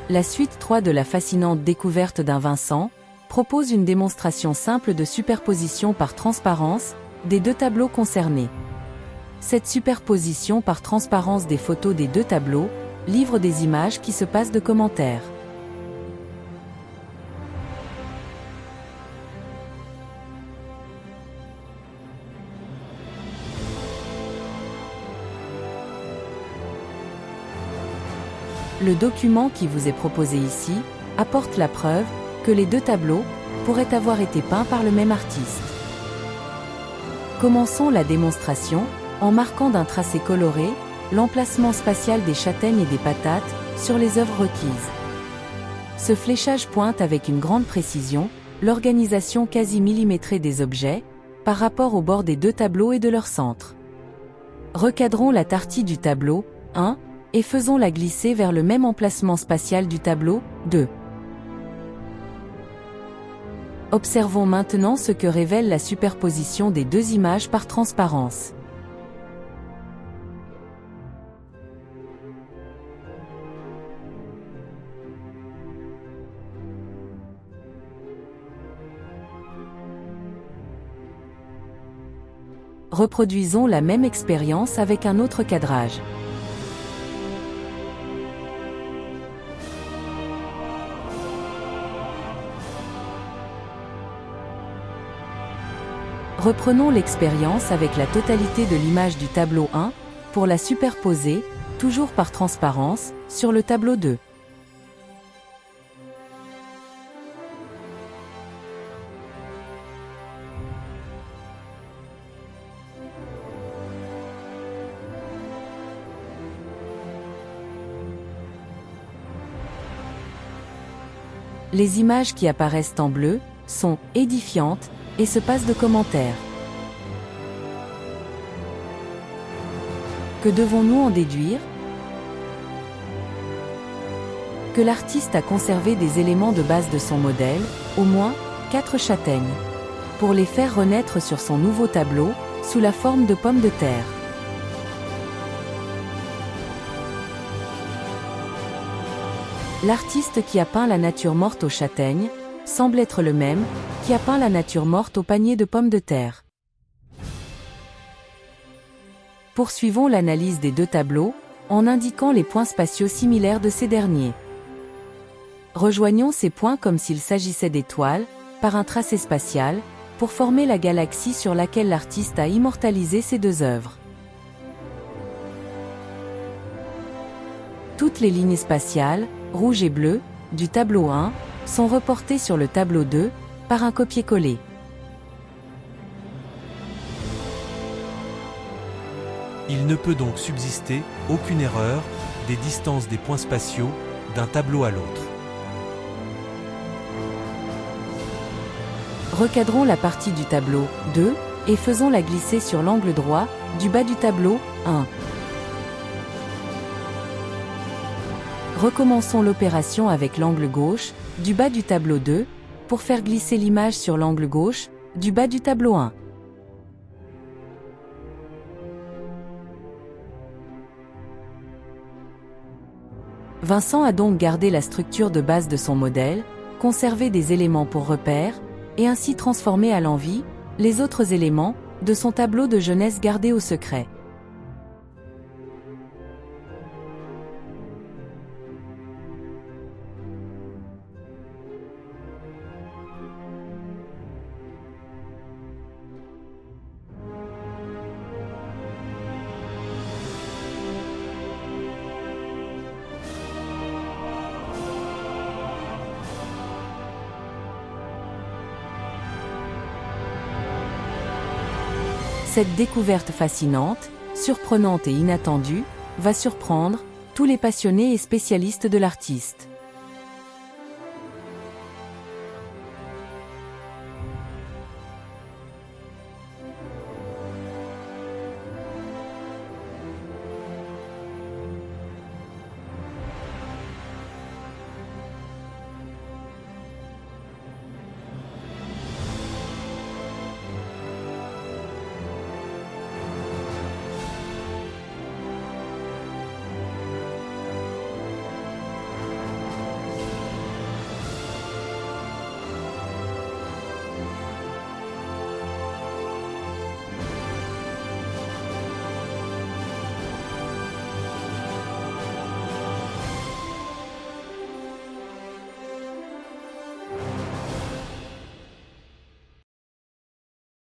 La suite 3 de la fascinante découverte d'un Vincent propose une démonstration simple de superposition par transparence des deux tableaux concernés. Cette superposition par transparence des photos des deux tableaux livre des images qui se passent de commentaires. Le document qui vous est proposé ici apporte la preuve que les deux tableaux pourraient avoir été peints par le même artiste. Commençons la démonstration en marquant d'un tracé coloré l'emplacement spatial des châtaignes et des patates sur les œuvres requises. Ce fléchage pointe avec une grande précision l'organisation quasi millimétrée des objets par rapport au bord des deux tableaux et de leur centre. Recadrons la tartie du tableau 1 et faisons-la glisser vers le même emplacement spatial du tableau 2. Observons maintenant ce que révèle la superposition des deux images par transparence. Reproduisons la même expérience avec un autre cadrage. Reprenons l'expérience avec la totalité de l'image du tableau 1, pour la superposer, toujours par transparence, sur le tableau 2. Les images qui apparaissent en bleu sont édifiantes et se passent de commentaires. Que devons-nous en déduire? Que l'artiste a conservé des éléments de base de son modèle, au moins 4 châtaignes, pour les faire renaître sur son nouveau tableau, sous la forme de pommes de terre. L'artiste qui a peint la nature morte aux châtaignes semble être le même qui a peint la nature morte au panier de pommes de terre. Poursuivons l'analyse des deux tableaux en indiquant les points spatiaux similaires de ces derniers. Rejoignons ces points comme s'il s'agissait d'étoiles, par un tracé spatial, pour former la galaxie sur laquelle l'artiste a immortalisé ses deux œuvres. Toutes les lignes spatiales, rouge et bleu, du tableau 1, sont reportées sur le tableau 2, par un copier-coller. Il ne peut donc subsister aucune erreur des distances des points spatiaux d'un tableau à l'autre. Recadrons la partie du tableau 2 et faisons-la glisser sur l'angle droit du bas du tableau 1. Recommençons l'opération avec l'angle gauche du bas du tableau 2 pour faire glisser l'image sur l'angle gauche du bas du tableau 1. Vincent a donc gardé la structure de base de son modèle, conservé des éléments pour repères, et ainsi transformé à l'envie les autres éléments de son tableau de jeunesse gardé au secret. Cette découverte fascinante, surprenante et inattendue, va surprendre tous les passionnés et spécialistes de l'artiste.